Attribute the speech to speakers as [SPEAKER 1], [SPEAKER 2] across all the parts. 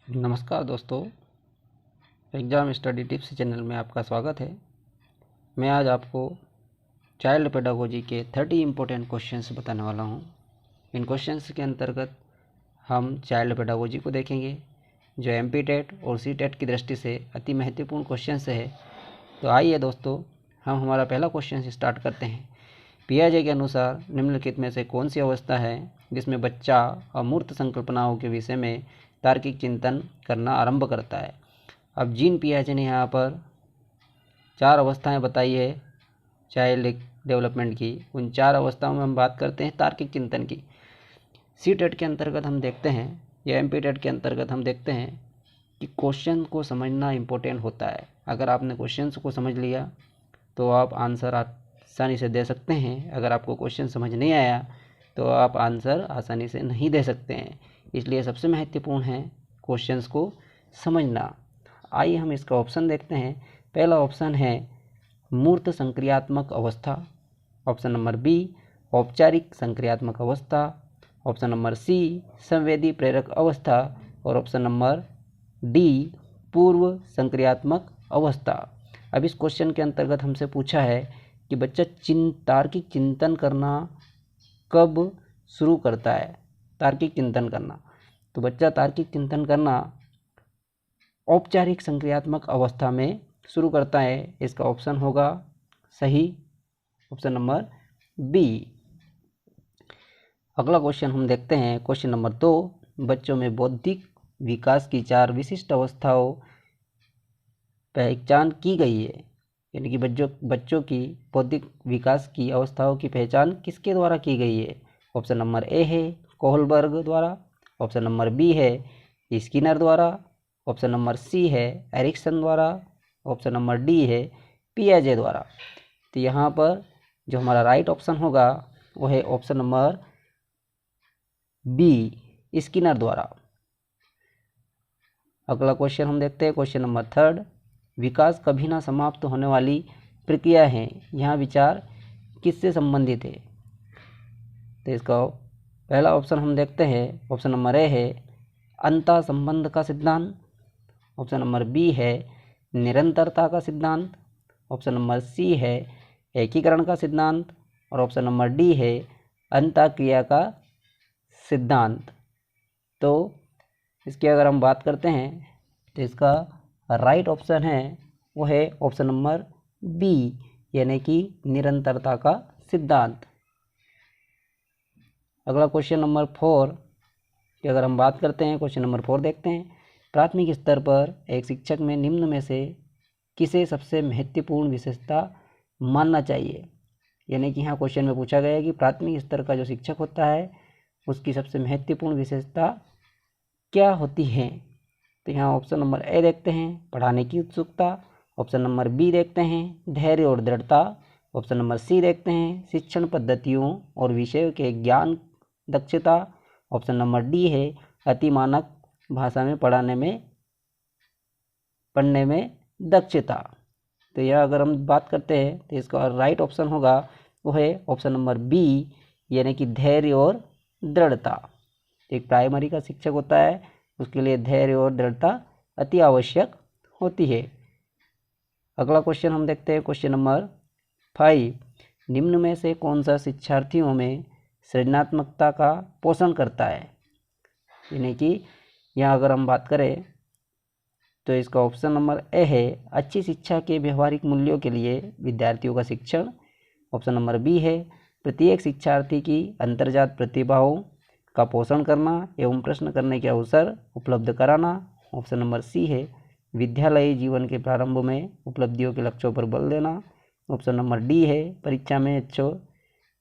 [SPEAKER 1] नमस्कार दोस्तों, exam study tips channel में आपका स्वागत है। मैं आज आपको चाइल्ड पेडागोजी के 30 इम्पोर्टेंट क्वेश्चंस बताने वाला हूं। इन क्वेश्चंस के अंतर्गत हम चाइल्ड पेडागोजी को देखेंगे, जो एमपी टेट और सी टेट की दृष्टि से अति महत्वपूर्ण क्वेश्चंस है। तो आइए दोस्तों, हम हमारा पहला क्वेश्चन स्टार्ट करते हैं। पियाजे के अनुसार निम्नलिखित में से कौन सी अवस्था है जिसमें बच्चा अमूर्त संकल्पनाओं के विषय में तार्किक चिंतन करना आरंभ करता है। अब जीन पियाजे ने यहाँ पर 4 अवस्थाएं बताई है चाइल्ड डेवलपमेंट की। उन 4 अवस्थाओं में हम बात करते हैं तार्किक चिंतन की। सी टेट के अंतर्गत हम देखते हैं या एम पी टेट के अंतर्गत हम देखते हैं कि क्वेश्चन को समझना इम्पोर्टेंट होता है। अगर आपने क्वेश्चन को समझ लिया तो आप आंसर आसानी से दे सकते हैं। अगर आपको क्वेश्चन समझ नहीं आया तो आप आंसर आसानी से नहीं दे सकते हैं। इसलिए सबसे महत्वपूर्ण है क्वेश्चंस को समझना। आइए हम इसका ऑप्शन देखते हैं। पहला ऑप्शन है मूर्त संक्रियात्मक अवस्था। ऑप्शन नंबर बी औपचारिक संक्रियात्मक अवस्था। ऑप्शन नंबर सी संवेदी प्रेरक अवस्था। और ऑप्शन नंबर डी पूर्व संक्रियात्मक अवस्था। अब इस क्वेश्चन के अंतर्गत हमसे पूछा है कि बच्चा तार्किक चिंतन करना कब शुरू करता है। तार्किक चिंतन करना, तो बच्चा तार्किक चिंतन करना औपचारिक संक्रियात्मक अवस्था में शुरू करता है। इसका ऑप्शन होगा सही, ऑप्शन नंबर बी। अगला क्वेश्चन हम देखते हैं, क्वेश्चन नंबर 2। बच्चों में बौद्धिक विकास की 4 विशिष्ट अवस्थाओं पहचान की गई है। यानी कि बच्चों की बौद्धिक विकास की अवस्थाओं की पहचान किसके द्वारा की गई है। ऑप्शन नंबर ए है कोहलबर्ग द्वारा। ऑप्शन नंबर बी है स्किनर द्वारा। ऑप्शन नंबर सी है एरिक्सन द्वारा। ऑप्शन नंबर डी है पियाजे द्वारा। तो यहाँ पर जो हमारा राइट ऑप्शन होगा वो है ऑप्शन नंबर बी, स्किनर द्वारा। अगला क्वेश्चन हम देखते हैं, क्वेश्चन नंबर 3। विकास कभी ना समाप्त होने वाली प्रक्रिया है, यहाँ विचार किससे संबंधित है। तो इसका पहला ऑप्शन हम देखते हैं, ऑप्शन नंबर ए है अंतः संबंध का सिद्धांत। ऑप्शन नंबर बी है निरंतरता का सिद्धांत। ऑप्शन नंबर सी है एकीकरण का सिद्धांत। और ऑप्शन नंबर डी है अंतःक्रिया का सिद्धांत। तो इसकी अगर हम बात करते हैं तो इसका राइट ऑप्शन है वो है ऑप्शन नंबर बी, यानी कि निरंतरता का सिद्धांत। अगला क्वेश्चन नंबर 4 की अगर हम बात करते हैं, क्वेश्चन नंबर 4 देखते हैं। प्राथमिक स्तर पर एक शिक्षक में निम्न में से किसे सबसे महत्वपूर्ण विशेषता मानना चाहिए। यानी कि यहाँ क्वेश्चन में पूछा गया है कि प्राथमिक स्तर का जो शिक्षक होता है उसकी सबसे महत्वपूर्ण विशेषता क्या होती है। तो यहाँ ऑप्शन नंबर ए देखते हैं पढ़ाने की उत्सुकता। ऑप्शन नंबर बी देखते हैं धैर्य और दृढ़ता। ऑप्शन नंबर सी देखते हैं शिक्षण पद्धतियों और विषयों के ज्ञान दक्षता। ऑप्शन नंबर डी है अति मानक भाषा में पढ़ने में दक्षता। तो यह अगर हम बात करते हैं तो इसका राइट ऑप्शन होगा वो है ऑप्शन नंबर बी, यानी कि धैर्य और दृढ़ता। एक प्राइमरी का शिक्षक होता है उसके लिए धैर्य और दृढ़ता अति आवश्यक होती है। अगला क्वेश्चन हम देखते हैं, क्वेश्चन नंबर 5। निम्न में से कौन सा शिक्षार्थियों में सृजनात्मकता का पोषण करता है। यानी कि यहाँ अगर हम बात करें तो इसका ऑप्शन नंबर ए है अच्छी शिक्षा के व्यवहारिक मूल्यों के लिए विद्यार्थियों का शिक्षण। ऑप्शन नंबर बी है प्रत्येक शिक्षार्थी की अंतर्जात प्रतिभाओं का पोषण करना एवं प्रश्न करने के अवसर उपलब्ध कराना। ऑप्शन नंबर सी है विद्यालयी जीवन के प्रारंभ में उपलब्धियों के लक्ष्यों पर बल देना। ऑप्शन नंबर डी है परीक्षा में अच्छे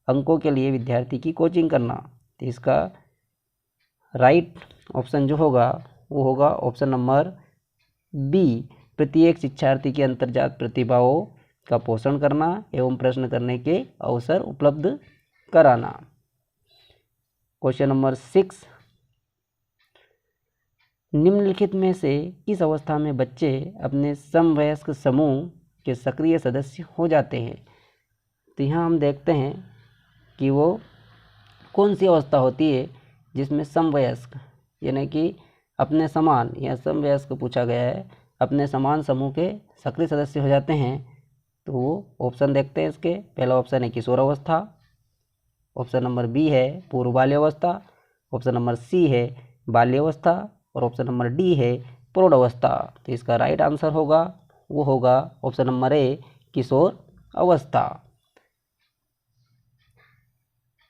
[SPEAKER 1] अंकों के लिए विद्यार्थी की कोचिंग करना। तो इसका राइट ऑप्शन जो होगा वो होगा ऑप्शन नंबर बी, प्रत्येक शिक्षार्थी की अंतर्जात प्रतिभाओं का पोषण करना एवं प्रश्न करने के अवसर उपलब्ध कराना। Question number 6। निम्नलिखित में से किस अवस्था में बच्चे अपने समवयस्क समूह के सक्रिय सदस्य हो जाते हैं। तो यहाँ हम देखते हैं कि वो कौन सी अवस्था होती है जिसमें समवयस्क यानी कि अपने समान या समवयस्क पूछा गया है, अपने समान समूह के सक्रिय सदस्य हो जाते हैं, तो वो ऑप्शन देखते हैं इसके। पहला ऑप्शन है किशोरावस्था, ऑप्शन नंबर बी है पूर्व बाल्यावस्था, ऑप्शन नंबर सी है बाल्यावस्था और ऑप्शन नंबर डी है प्रौढ़ावस्था। तो इसका राइट आंसर होगा वो होगा ऑप्शन नंबर ए किशोर अवस्था।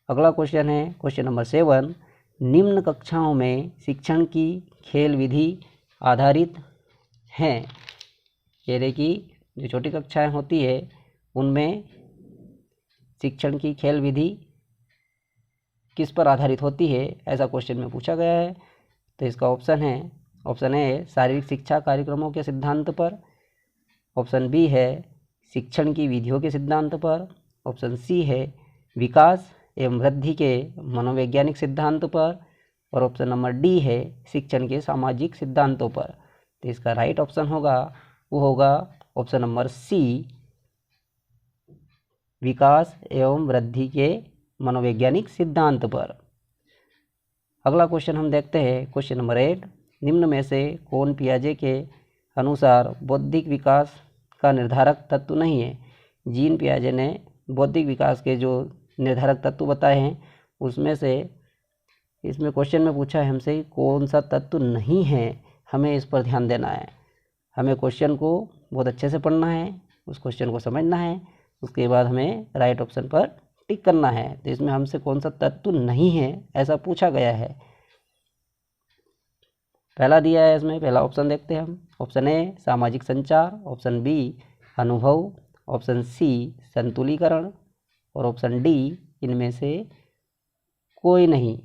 [SPEAKER 1] अगला क्वेश्चन है क्वेश्चन नंबर 7, निम्न कक्षाओं में शिक्षण की खेल विधि आधारित हैं। यानी कि जो छोटी कक्षाएं होती है उनमें शिक्षण की खेल विधि किस पर आधारित होती है, ऐसा क्वेश्चन में पूछा गया है। तो इसका ऑप्शन ए शारीरिक शिक्षा कार्यक्रमों के सिद्धांत पर, ऑप्शन बी है शिक्षण की विधियों के सिद्धांत पर, ऑप्शन सी है विकास एवं वृद्धि के मनोवैज्ञानिक सिद्धांत पर और ऑप्शन नंबर डी है शिक्षण के सामाजिक सिद्धांतों पर। तो इसका राइट ऑप्शन होगा वो होगा ऑप्शन नंबर सी विकास एवं वृद्धि के मनोवैज्ञानिक सिद्धांत पर। अगला क्वेश्चन हम देखते हैं क्वेश्चन नंबर 8, निम्न में से कौन पियाजे के अनुसार बौद्धिक विकास का निर्धारक तत्व नहीं है। जीन पियाजे ने बौद्धिक विकास के जो निर्धारक तत्व बताए हैं उसमें से इसमें क्वेश्चन में पूछा है हमसे कौन सा तत्व नहीं है, हमें इस पर ध्यान देना है। हमें क्वेश्चन को बहुत अच्छे से पढ़ना है, उस क्वेश्चन को समझना है, उसके बाद हमें राइट ऑप्शन पर टिक करना है। तो इसमें हमसे कौन सा तत्व नहीं है ऐसा पूछा गया है। पहला दिया है इसमें, पहला ऑप्शन देखते हैं हम। ऑप्शन ए सामाजिक संचार, ऑप्शन बी अनुभव, ऑप्शन सी संतुलीकरण और ऑप्शन डी इनमें से कोई नहीं।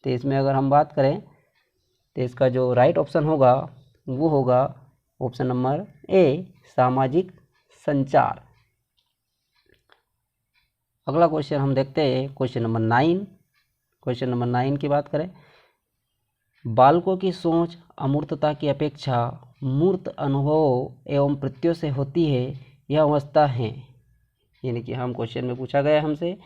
[SPEAKER 1] तो इसमें अगर हम बात करें तो इसका जो राइट ऑप्शन होगा वो होगा ऑप्शन नंबर ए सामाजिक संचार। अगला क्वेश्चन हम देखते हैं क्वेश्चन नंबर 9। क्वेश्चन नंबर 9 की बात करें, बालकों की सोच अमूर्तता की अपेक्षा मूर्त अनुभवों एवं प्रत्ययों से होती है, यह अवस्था है। यानी कि हम क्वेश्चन में पूछा गया हमसे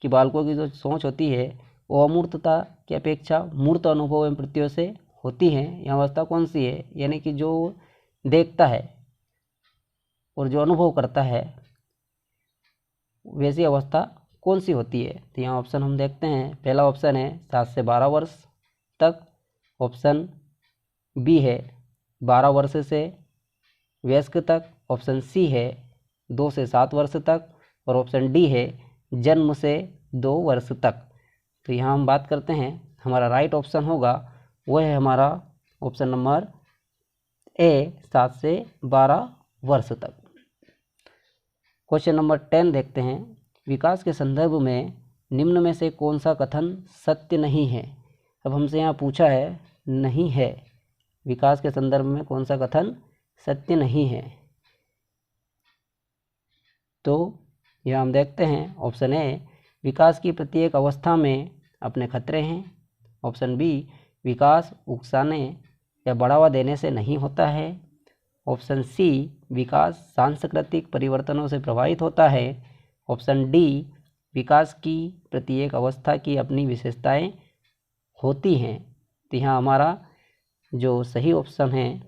[SPEAKER 1] कि बालकों की जो सोच होती है वो अमूर्तता की अपेक्षा मूर्त अनुभव एवं प्रत्ययों से होती है, यह अवस्था कौन सी है। यानी कि जो देखता है और जो अनुभव करता है वैसी अवस्था कौन सी होती है। तो यहाँ ऑप्शन हम देखते हैं, पहला ऑप्शन है 7 से 12 वर्ष तक, ऑप्शन बी है 12 वर्ष से वयस्क तक, ऑप्शन सी है 2 से 7 वर्ष तक और ऑप्शन डी है जन्म से 2 वर्ष तक। तो यहाँ हम बात करते हैं, हमारा राइट ऑप्शन होगा वह है हमारा ऑप्शन नंबर ए 7 से 12 वर्ष तक। क्वेश्चन नंबर 10 देखते हैं, विकास के संदर्भ में निम्न में से कौन सा कथन सत्य नहीं है। अब हमसे यहाँ पूछा है नहीं है, विकास के संदर्भ में कौन सा कथन सत्य नहीं है। तो यह हम देखते हैं, ऑप्शन ए विकास की प्रत्येक अवस्था में अपने खतरे हैं, ऑप्शन बी विकास उकसाने या बढ़ावा देने से नहीं होता है, ऑप्शन सी विकास सांस्कृतिक परिवर्तनों से प्रभावित होता है, ऑप्शन डी विकास की प्रत्येक अवस्था की अपनी विशेषताएं होती हैं। तो यहाँ हमारा जो सही ऑप्शन है,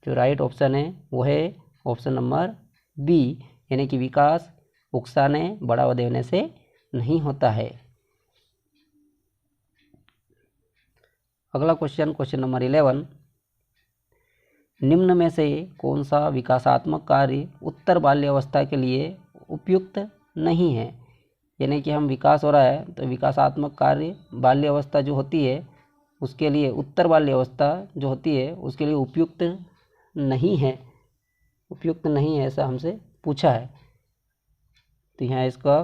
[SPEAKER 1] जो राइट ऑप्शन है वो है ऑप्शन नंबर बी, यानी कि विकास उकसाने बढ़ावा देने से नहीं होता है। अगला क्वेश्चन, क्वेश्चन नंबर 11, निम्न में से कौन सा विकासात्मक कार्य उत्तर बाल्यावस्था के लिए उपयुक्त नहीं है। यानी कि हम विकास हो रहा है तो विकासात्मक कार्य बाल्यावस्था जो होती है उसके लिए, उत्तर बाल्यावस्था जो होती है उसके लिए उपयुक्त नहीं है, उपयुक्त नहीं है ऐसा हमसे पूछा है। तो यहाँ इसका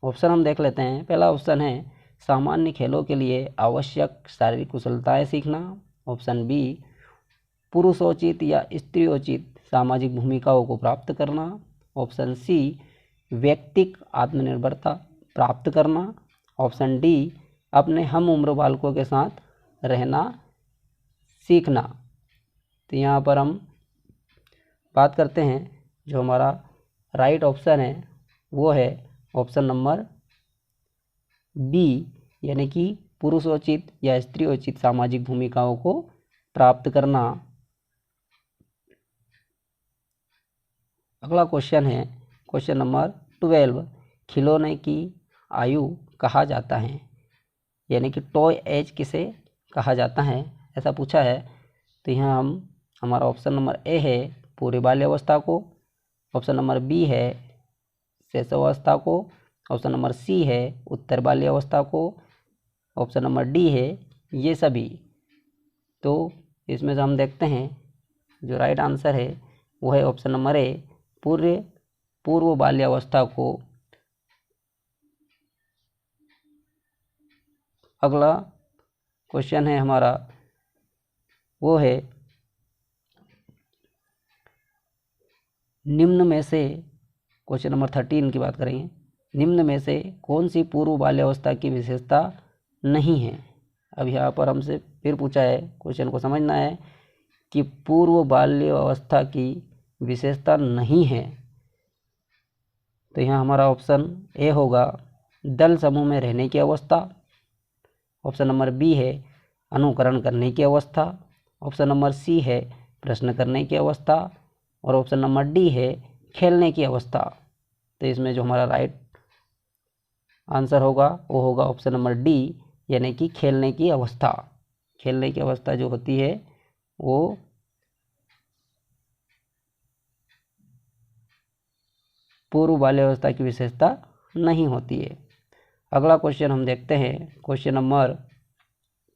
[SPEAKER 1] ऑप्शन हम देख लेते हैं। पहला ऑप्शन है सामान्य खेलों के लिए आवश्यक शारीरिक कुशलताएं सीखना, ऑप्शन बी पुरुषोचित या स्त्रीयोचित सामाजिक भूमिकाओं को प्राप्त करना, ऑप्शन सी व्यक्तिक आत्मनिर्भरता प्राप्त करना, ऑप्शन डी अपने हम उम्र बालकों के साथ रहना सीखना। तो यहाँ पर हम बात करते हैं, जो हमारा राइट ऑप्शन है वो है ऑप्शन नंबर बी, यानी कि पुरुषोचित या स्त्रीयोचित सामाजिक भूमिकाओं को प्राप्त करना। अगला क्वेश्चन है क्वेश्चन नंबर 12, खिलौने की आयु कहा जाता है, यानी कि टॉय एज किसे कहा जाता है, ऐसा पूछा है। तो यहाँ हमारा ऑप्शन नंबर ए है पूर्व बाल्यावस्था को, ऑप्शन नंबर बी है शैशवावस्था को, ऑप्शन नंबर सी है उत्तर बाल्यावस्था को, ऑप्शन नंबर डी है ये सभी। तो इसमें से हम देखते हैं जो राइट आंसर है वो है ऑप्शन नंबर ए पूर्व बाल्यावस्था को। अगला क्वेश्चन है हमारा वो है निम्न में से, क्वेश्चन नंबर 13 की बात करेंगे, निम्न में से कौन सी पूर्व बाल्यावस्था की विशेषता नहीं है। अब यहाँ पर हमसे फिर पूछा है, क्वेश्चन को समझना है कि पूर्व बाल्यावस्था की विशेषता नहीं है। तो यहाँ हमारा ऑप्शन ए होगा दल समूह में रहने की अवस्था, ऑप्शन नंबर बी है अनुकरण करने की अवस्था, ऑप्शन नंबर सी है प्रश्न करने की अवस्था, और ऑप्शन नंबर डी है खेलने की अवस्था। तो इसमें जो हमारा राइट आंसर होगा वो होगा ऑप्शन नंबर डी, यानी कि खेलने की अवस्था। खेलने की अवस्था जो होती है वो पूर्व बाल्यावस्था की विशेषता नहीं होती है। अगला क्वेश्चन हम देखते हैं क्वेश्चन नंबर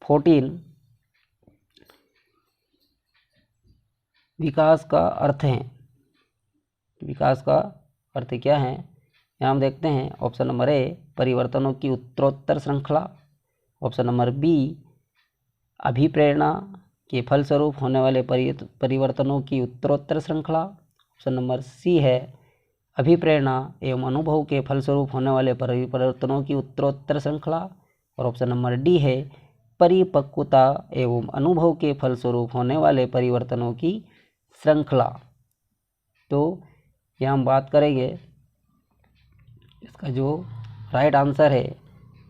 [SPEAKER 1] 14, विकास का अर्थ है। विकास का अर्थ क्या है, यहाँ हम देखते हैं ऑप्शन नंबर ए परिवर्तनों की उत्तरोत्तर श्रृंखला, ऑप्शन नंबर बी अभिप्रेरणा के फलस्वरूप होने वाले परिवर्तनों की उत्तरोत्तर श्रृंखला, ऑप्शन नंबर सी है अभिप्रेरणा एवं अनुभव के फलस्वरूप होने वाले परिवर्तनों की उत्तरोत्तर श्रृंखला, और ऑप्शन नंबर डी है परिपक्वता एवं अनुभव के फलस्वरूप होने वाले परिवर्तनों की श्रृंखला। तो यहाँ हम बात करेंगे इसका जो राइट आंसर है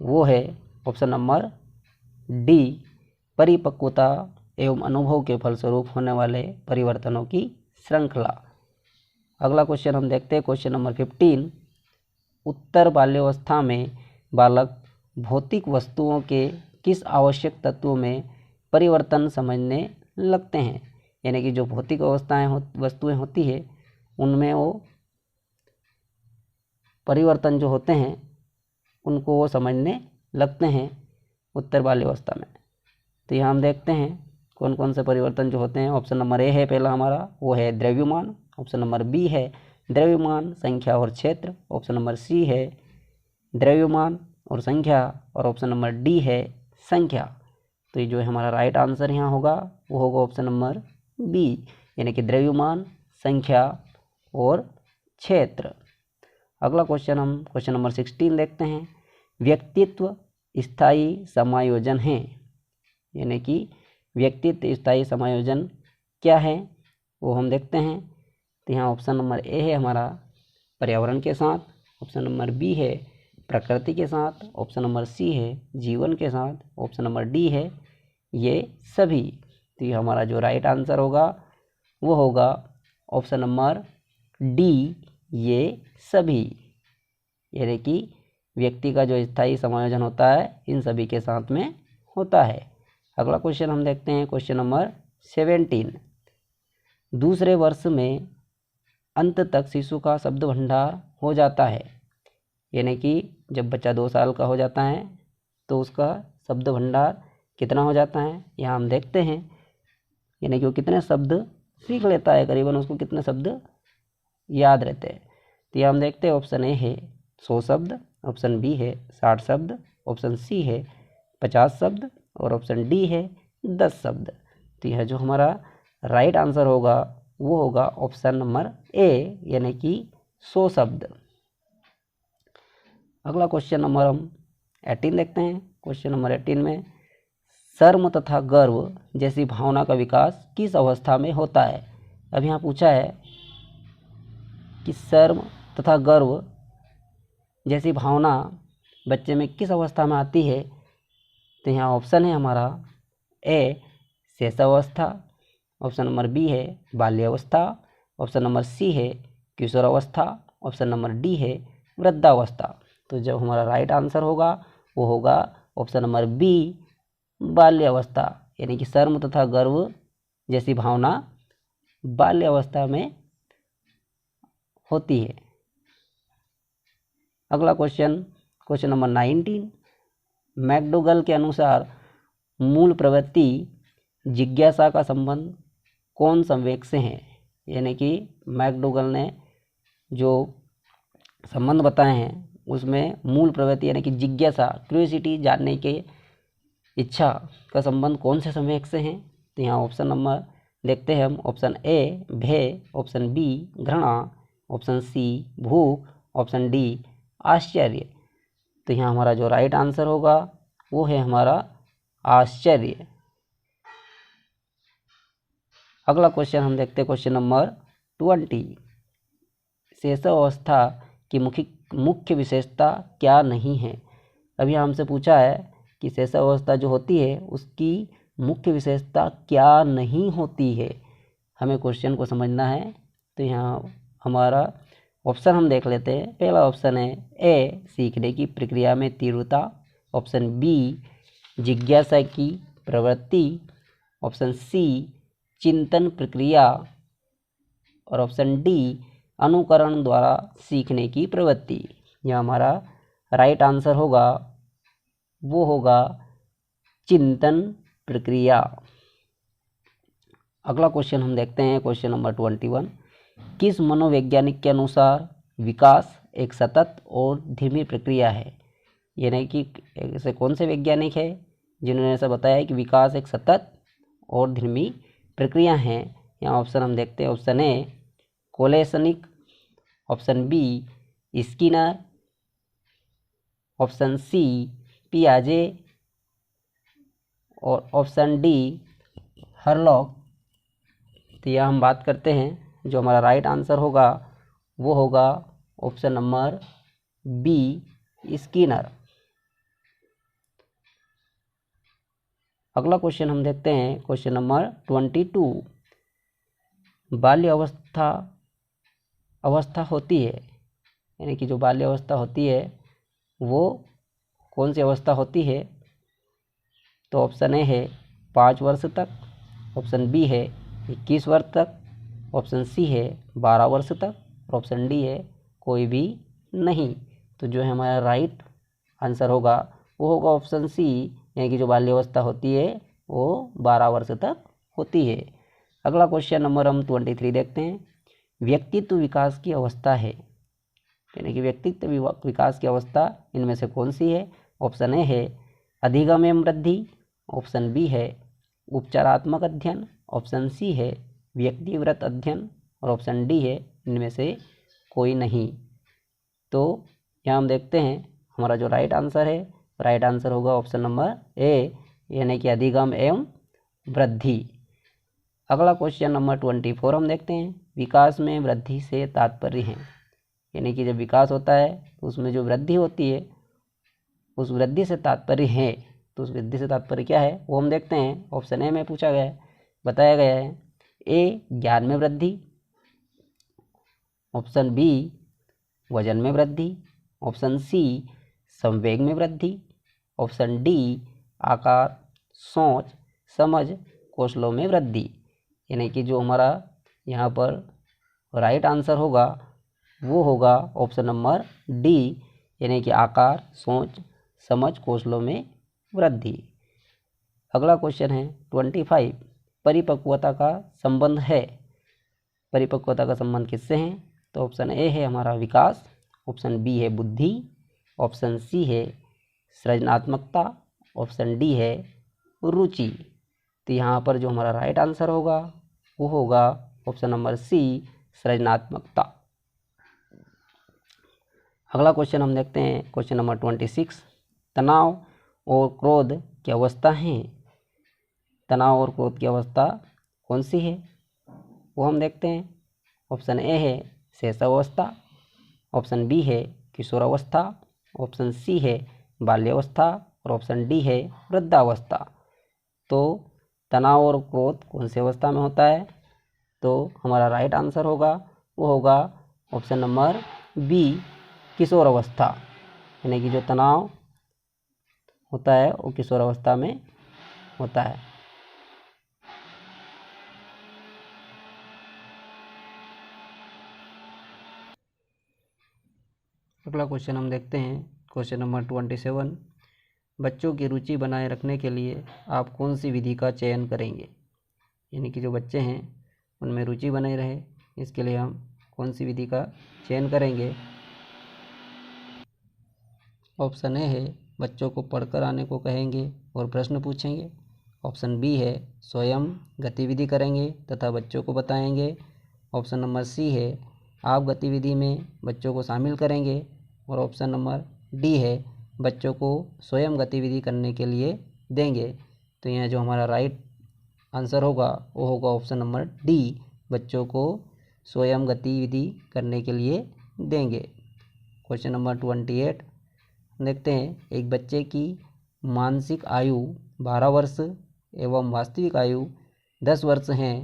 [SPEAKER 1] वो है ऑप्शन नंबर डी परिपक्वता एवं अनुभव के फलस्वरूप होने वाले परिवर्तनों की श्रृंखला। अगला क्वेश्चन हम देखते हैं क्वेश्चन नंबर 15, उत्तर बाल्यावस्था में बालक भौतिक वस्तुओं के किस आवश्यक तत्वों में परिवर्तन समझने लगते हैं, यानी कि जो भौतिक वस्तुएं होती है उनमें वो परिवर्तन जो होते हैं उनको वो समझने लगते हैं उत्तर बाल्यावस्था में। तो यहाँ हम देखते हैं कौन कौन से परिवर्तन जो होते हैं। ऑप्शन नंबर ए है पहला हमारा वो है द्रव्यमान, ऑप्शन नंबर बी है द्रव्यमान संख्या और क्षेत्र, ऑप्शन नंबर सी है द्रव्यमान और संख्या, और ऑप्शन नंबर डी है संख्या। तो ये जो हमारा राइट आंसर यहाँ होगा वो होगा ऑप्शन नंबर बी, यानी कि द्रव्यमान संख्या और क्षेत्र। अगला क्वेश्चन हम क्वेश्चन नंबर 16 देखते हैं, व्यक्तित्व स्थायी समायोजन है, यानी कि व्यक्तित्व स्थायी समायोजन क्या है वो हम देखते हैं। तो यहाँ ऑप्शन नंबर ए है हमारा पर्यावरण के साथ, ऑप्शन नंबर बी है प्रकृति के साथ, ऑप्शन नंबर सी है जीवन के साथ, ऑप्शन नंबर डी है ये सभी। तो ये हमारा जो राइट आंसर होगा वो होगा ऑप्शन नंबर डी ये सभी, यानी कि व्यक्ति का जो स्थायी समायोजन होता है इन सभी के साथ में होता है। अगला क्वेश्चन हम देखते हैं क्वेश्चन नंबर 17, दूसरे वर्ष में अंत तक शिशु का शब्द भंडार हो जाता है, यानी कि जब बच्चा 2 साल का हो जाता है तो उसका शब्द भंडार कितना हो जाता है यहाँ हम देखते हैं, यानी कि वो कितने शब्द सीख लेता है, करीबन उसको कितने शब्द याद रहते हैं। तो यहाँ हम देखते हैं ऑप्शन ए है 100 शब्द, ऑप्शन बी है 60 शब्द, ऑप्शन सी है 50 शब्द, और ऑप्शन डी है 10 शब्द। तो यह जो हमारा राइट आंसर होगा वो होगा ऑप्शन नंबर ए, यानी कि 100 शब्द। अगला क्वेश्चन नंबर हम 18 देखते हैं। क्वेश्चन नंबर 18 में शर्म तथा गर्व जैसी भावना का विकास किस अवस्था में होता है। अब यहाँ पूछा है कि शर्म तथा गर्व जैसी भावना बच्चे में किस अवस्था में आती है। तो यहाँ ऑप्शन है हमारा ए शैशवावस्था, ऑप्शन नंबर बी है बाल्यावस्था, ऑप्शन नंबर सी है किशोरावस्था, ऑप्शन नंबर डी है वृद्धावस्था। तो जब हमारा राइट आंसर होगा वो होगा ऑप्शन नंबर बी बाल्यावस्था, यानी कि शर्म तथा गर्व जैसी भावना बाल्यावस्था में होती है। अगला क्वेश्चन नंबर 19, मैकडोगल के अनुसार मूल प्रवृत्ति जिज्ञासा का संबंध कौन संवेग से है। यानी कि मैकडोगल ने जो संबंध बताए हैं उसमें मूल प्रवृत्ति यानी कि जिज्ञासा, क्यूरियोसिटी, जानने की इच्छा का संबंध कौन से संवेग से है। तो यहाँ ऑप्शन नंबर देखते हैं हम, ऑप्शन ए भय, ऑप्शन बी घृणा, ऑप्शन सी भूख, ऑप्शन डी आश्चर्य। तो यहाँ हमारा जो राइट आंसर होगा वो है हमारा आश्चर्य। अगला क्वेश्चन हम देखते हैं क्वेश्चन नंबर 20, शैशवावस्था की मुख्य विशेषता क्या नहीं है। अभी हमसे पूछा है कि शैशवावस्था जो होती है उसकी मुख्य विशेषता क्या नहीं होती है, हमें क्वेश्चन को समझना है। तो यहाँ हमारा ऑप्शन हम देख लेते हैं। पहला ऑप्शन है ए सीखने की प्रक्रिया में तीव्रता, ऑप्शन बी जिज्ञासा की प्रवृत्ति, ऑप्शन सी चिंतन प्रक्रिया और ऑप्शन डी अनुकरण द्वारा सीखने की प्रवृत्ति। यह हमारा राइट आंसर होगा वो होगा चिंतन प्रक्रिया। अगला क्वेश्चन हम देखते हैं क्वेश्चन नंबर 21, किस मनोवैज्ञानिक के अनुसार विकास एक सतत और धीमी प्रक्रिया है। यानी कि ऐसे कौन से वैज्ञानिक है जिन्होंने ऐसा बताया है कि विकास एक सतत और धीमी प्रक्रिया है। यहाँ ऑप्शन हम देखते हैं, option A Kolesnik, option B Skinner, option C पियाजे और ऑप्शन डी हरलॉक। तो यह हम बात करते हैं, जो हमारा राइट आंसर होगा वो होगा ऑप्शन नंबर बी स्किनर। अगला क्वेश्चन हम देखते हैं क्वेश्चन नंबर 22, बाल्य अवस्था होती है, यानी कि जो बाल्य अवस्था होती है वो कौन सी अवस्था होती है। तो ऑप्शन ए है 5 वर्ष तक, ऑप्शन बी है 21 वर्ष तक, ऑप्शन सी है 12 वर्ष तक और ऑप्शन डी है कोई भी नहीं। तो जो है हमारा राइट आंसर होगा वो होगा ऑप्शन सी, यानी कि जो बाल्यावस्था होती है वो 12 वर्ष तक होती है। अगला क्वेश्चन नंबर हम 23 देखते हैं, व्यक्तित्व विकास की अवस्था है, यानी कि व्यक्तित्व विकास की अवस्था इनमें से कौन सी है। ऑप्शन ए है अधिगम एवं वृद्धि, ऑप्शन बी है उपचारात्मक अध्ययन, ऑप्शन सी है व्यक्तिगत अध्ययन और ऑप्शन डी है इनमें से कोई नहीं। तो यहाँ हम देखते हैं हमारा जो राइट आंसर है, राइट आंसर होगा ऑप्शन नंबर ए, यानी कि अधिगम एवं वृद्धि। अगला क्वेश्चन नंबर 24 हम देखते हैं, विकास में वृद्धि से तात्पर्य है, यानी कि जब विकास होता है तो उसमें जो वृद्धि होती है उस वृद्धि से तात्पर्य है। तो उस वृद्धि से तात्पर्य क्या है वो हम देखते हैं। ऑप्शन ए में पूछा गया है, बताया गया है, ए ज्ञान में वृद्धि, ऑप्शन बी वजन में वृद्धि, ऑप्शन सी संवेग में वृद्धि, ऑप्शन डी आकार, सोच, समझ, कौशलों में वृद्धि। यानी कि जो हमारा यहाँ पर राइट आंसर होगा वो होगा ऑप्शन नंबर डी, यानी कि आकार, सोच, समझ, कौशलों में वृद्धि। अगला क्वेश्चन है 25, परिपक्वता का संबंध है, परिपक्वता का संबंध किससे है। तो ऑप्शन ए है हमारा विकास, ऑप्शन बी है बुद्धि, ऑप्शन सी है सृजनात्मकता, ऑप्शन डी है रुचि। तो यहाँ पर जो हमारा राइट आंसर होगा वो होगा ऑप्शन नंबर सी सृजनात्मकता। अगला क्वेश्चन हम देखते हैं क्वेश्चन नंबर 26, तनाव और क्रोध की अवस्था है, तनाव और क्रोध की अवस्था कौन सी है वो हम देखते हैं। ऑप्शन ए है शैशवावस्था, ऑप्शन बी है किशोरावस्था, ऑप्शन सी है बाल्यावस्था और ऑप्शन डी है वृद्धावस्था। तो तनाव और क्रोध कौन सी अवस्था में होता है? तो हमारा राइट आंसर होगा वो होगा ऑप्शन नंबर बी किशोर अवस्था, यानी कि जो तनाव होता है वो किशोर अवस्था में होता है। अगला क्वेश्चन हम देखते हैं, क्वेश्चन नंबर 27। बच्चों की रुचि बनाए रखने के लिए आप कौन सी विधि का चयन करेंगे? यानी कि जो बच्चे हैं उनमें रुचि बनाए रहे, इसके लिए हम कौन सी विधि का चयन करेंगे? ऑप्शन ए है बच्चों को पढ़कर आने को कहेंगे और प्रश्न पूछेंगे। ऑप्शन बी है स्वयं गतिविधि करेंगे तथा बच्चों को बताएंगे। ऑप्शन नंबर सी है आप गतिविधि में बच्चों को शामिल करेंगे। और ऑप्शन नंबर डी है बच्चों को स्वयं गतिविधि करने के लिए देंगे। तो यहाँ जो हमारा राइट आंसर होगा वो होगा ऑप्शन नंबर डी, बच्चों को स्वयं गतिविधि करने के लिए देंगे। क्वेश्चन नंबर 28 देखते हैं, एक बच्चे की मानसिक आयु 12 वर्ष एवं वास्तविक आयु 10 वर्ष है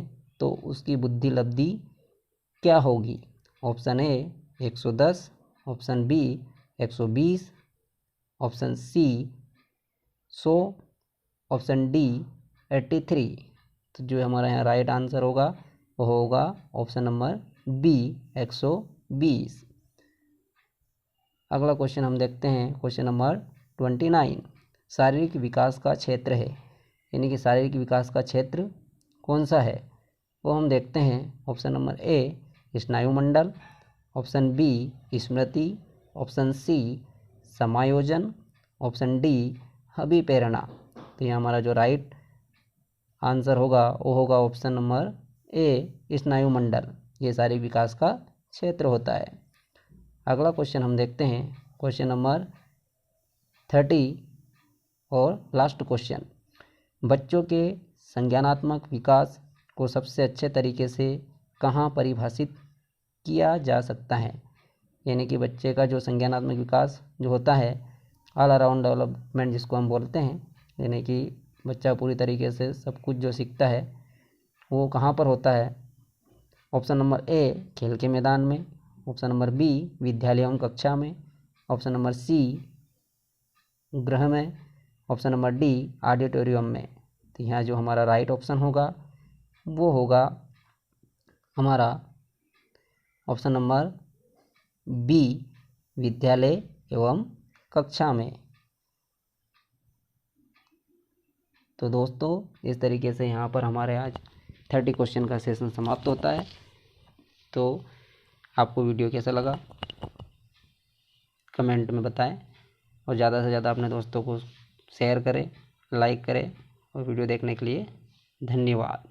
[SPEAKER 1] तो उसकी बुद्धि लब्धि क्या होगी? Option A 110, option B 120, option C 100, option D 83। तो जो हमारा यहाँ राइट आंसर होगा वो होगा ऑप्शन नंबर बी 120। अगला क्वेश्चन हम देखते हैं, क्वेश्चन नंबर 29 शारीरिक विकास का क्षेत्र है, यानी कि शारीरिक विकास का क्षेत्र कौन सा है वो हम देखते हैं। ऑप्शन नंबर ए स्नायुमंडल, ऑप्शन बी स्मृति, ऑप्शन सी समायोजन, ऑप्शन डी अभिप्रेरणा। तो यहाँ हमारा जो राइट आंसर होगा वो होगा ऑप्शन नंबर ए स्नायुमंडल, ये शारीरिक विकास का क्षेत्र होता है। अगला क्वेश्चन हम देखते हैं, क्वेश्चन नंबर 30 और लास्ट क्वेश्चन, बच्चों के संज्ञानात्मक विकास को सबसे अच्छे तरीके से कहाँ परिभाषित किया जा सकता है? यानी कि बच्चे का जो संज्ञानात्मक विकास जो होता है, ऑल अराउंड डेवलपमेंट जिसको हम बोलते हैं, यानी कि बच्चा पूरी तरीके से सब कुछ जो सीखता है वो कहाँ पर होता है? ऑप्शन नंबर ए खेल के मैदान में, ऑप्शन नंबर बी विद्यालय एवं कक्षा में, ऑप्शन नंबर सी गृह में, ऑप्शन नंबर डी ऑडिटोरियम में। तो यहाँ जो हमारा राइट ऑप्शन होगा वो होगा हमारा ऑप्शन नंबर बी विद्यालय एवं कक्षा में। तो दोस्तों इस तरीके से यहाँ पर हमारे आज 30 क्वेश्चन का सेशन समाप्त होता है। तो आपको वीडियो कैसा लगा कमेंट में बताएं और ज़्यादा से ज़्यादा अपने दोस्तों को शेयर करें, लाइक करें। और वीडियो देखने के लिए धन्यवाद।